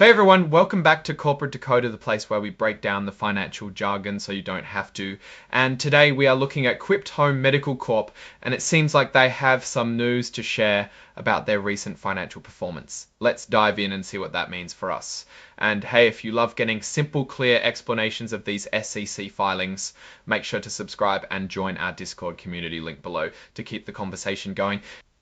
Hey everyone, welcome back to Corporate Dakota, the place where we break down the financial jargon so you don't have to. And today we are looking at Quipt Home Medical Corp, and it seems like they have some news to share about their recent financial performance. Let's dive in and see what that means for us. And hey, if you love getting simple, clear explanations of these SEC filings, make sure to subscribe and join our Discord community link below to keep the conversation going.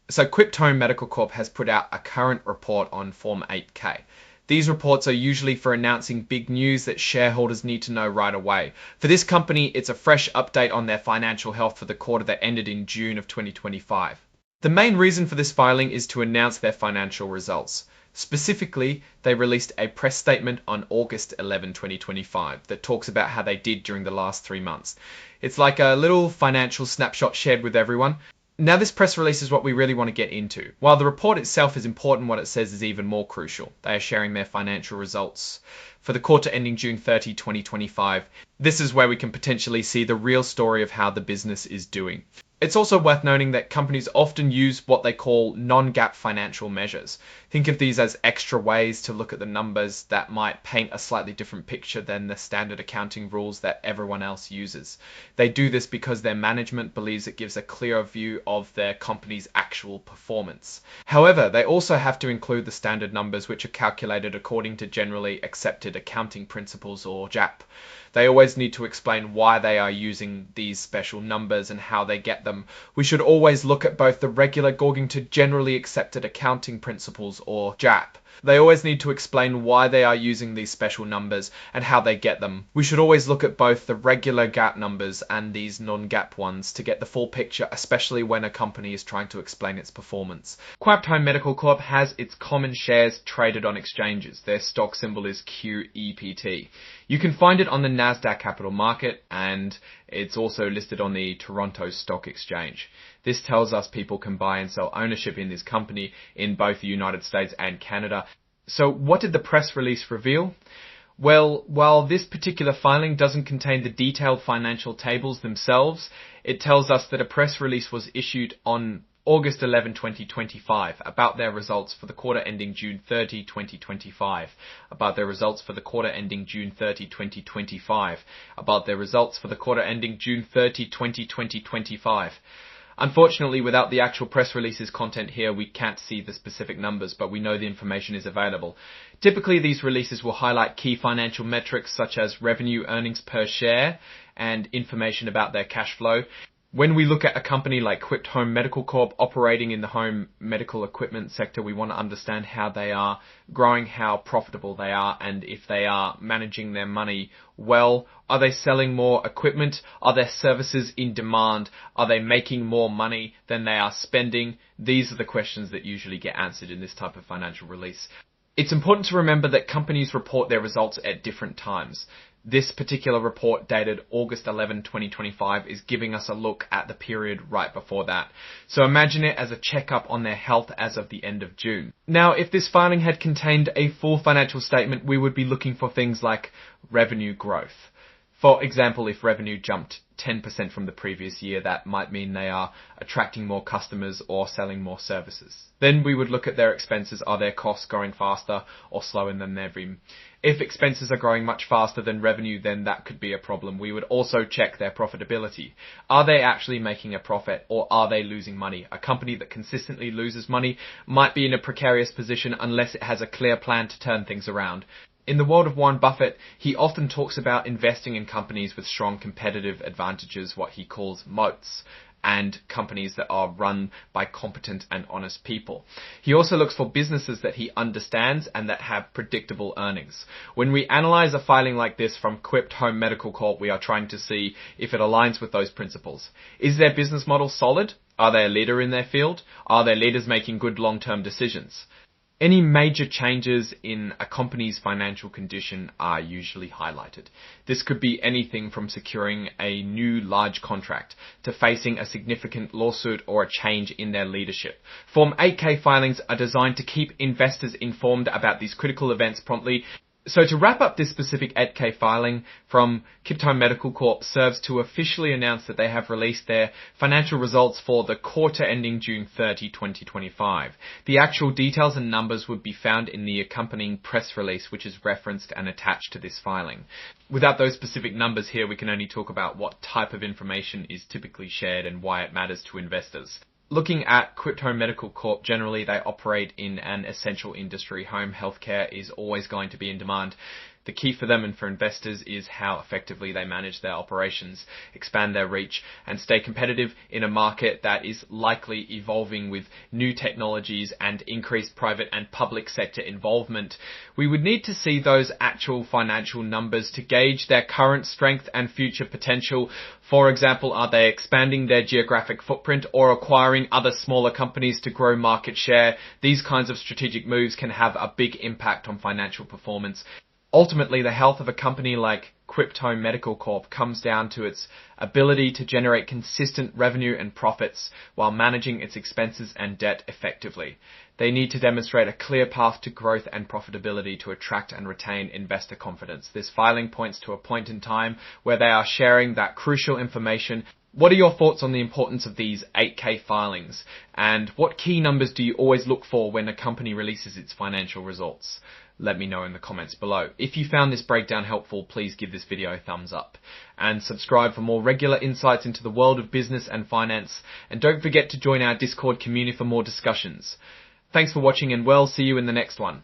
So Quipt Home Medical Corp has put out a current report on Form 8K. These reports are usually for announcing big news that shareholders need to know right away. For this company, it's a fresh update on their financial health for the quarter that ended in June of 2025. The main reason for this filing is to announce their financial results. Specifically, they released a press statement on August 11, 2025 that talks about how they did during the last 3 months. It's like a little financial snapshot shared with everyone. Now this press release is what we really want to get into. While the report itself is important, what it says is even more crucial. They are sharing their financial results for the quarter ending June 30, 2025. This is where we can potentially see the real story of how the business is doing. It's also worth noting that companies often use what they call non-GAAP financial measures. Think of these as extra ways to look at the numbers that might paint a slightly different picture than the standard accounting rules that everyone else uses. They do this because their management believes it gives a clearer view of their company's actual performance. However, they also have to include the standard numbers, which are calculated according to generally accepted accounting principles, or GAAP. They always need to explain why they are using these special numbers and how they get them. We should always look at both the regular according to generally accepted accounting principles, or GAAP. They always need to explain why they are using these special numbers and how they get them. We should always look at both the regular GAAP numbers and these non-GAAP ones to get the full picture, especially when a company is trying to explain its performance. Quipt Home Medical Corp has its common shares traded on exchanges. Their stock symbol is QEPT. You can find it on the Nasdaq Capital Market, and it's also listed on the Toronto Stock Exchange. This tells us people can buy and sell ownership in this company in both the United States and Canada. So what did the press release reveal? Well, while this particular filing doesn't contain the detailed financial tables themselves, it tells us that a press release was issued on August 11, 2025, about their results for the quarter ending June 30, 2025, about their results for the quarter ending June 30, 2025, about their results for the quarter ending June 30, 2025. Unfortunately, without the actual press release's content here, we can't see the specific numbers, but we know the information is available. Typically, these releases will highlight key financial metrics such as revenue, earnings per share, and information about their cash flow. When we look at a company like Quipt Home Medical Corp operating in the home medical equipment sector, we want to understand how they are growing, how profitable they are, and if they are managing their money well. Are they selling more equipment? Are their services in demand? Are they making more money than they are spending? These are the questions that usually get answered in this type of financial release. It's important to remember that companies report their results at different times. This particular report, dated August 11, 2025, is giving us a look at the period right before that. So imagine it as a checkup on their health as of the end of June. Now, if this filing had contained a full financial statement, we would be looking for things like revenue growth. For example, if revenue jumped 10% from the previous year, that might mean they are attracting more customers or selling more services. Then we would look at their expenses. Are their costs growing faster or slower than revenue? If expenses are growing much faster than revenue, then that could be a problem. We would also check their profitability. Are they actually making a profit, or are they losing money? A company that consistently loses money might be in a precarious position unless it has a clear plan to turn things around. In the world of Warren Buffett, he often talks about investing in companies with strong competitive advantages, what he calls moats, and companies that are run by competent and honest people. He also looks for businesses that he understands and that have predictable earnings. When we analyze a filing like this from Quipt Home Medical Corp, we are trying to see if it aligns with those principles. Is their business model solid? Are they a leader in their field? Are their leaders making good long-term decisions? Any major changes in a company's financial condition are usually highlighted. This could be anything from securing a new large contract to facing a significant lawsuit or a change in their leadership. Form 8K filings are designed to keep investors informed about these critical events promptly. So to wrap up this specific 8K filing from Quipt Home Medical Corp serves to officially announce that they have released their financial results for the quarter ending June 30, 2025. The actual details and numbers would be found in the accompanying press release, which is referenced and attached to this filing. Without those specific numbers here, we can only talk about what type of information is typically shared and why it matters to investors. Looking at Quipt Home Medical Corp, generally they operate in an essential industry. Home healthcare is always going to be in demand. The key for them and for investors is how effectively they manage their operations, expand their reach, and stay competitive in a market that is likely evolving with new technologies and increased private and public sector involvement. We would need to see those actual financial numbers to gauge their current strength and future potential. For example, are they expanding their geographic footprint or acquiring other smaller companies to grow market share? These kinds of strategic moves can have a big impact on financial performance. Ultimately, the health of a company like Quipt Home Medical Corp comes down to its ability to generate consistent revenue and profits while managing its expenses and debt effectively. They need to demonstrate a clear path to growth and profitability to attract and retain investor confidence. This filing points to a point in time where they are sharing that crucial information. What are your thoughts on the importance of these 8K filings? And what key numbers do you always look for when a company releases its financial results? Let me know in the comments below. If you found this breakdown helpful, please give this video a thumbs up. And subscribe for more regular insights into the world of business and finance. And don't forget to join our Discord community for more discussions. Thanks for watching and we'll see you in the next one.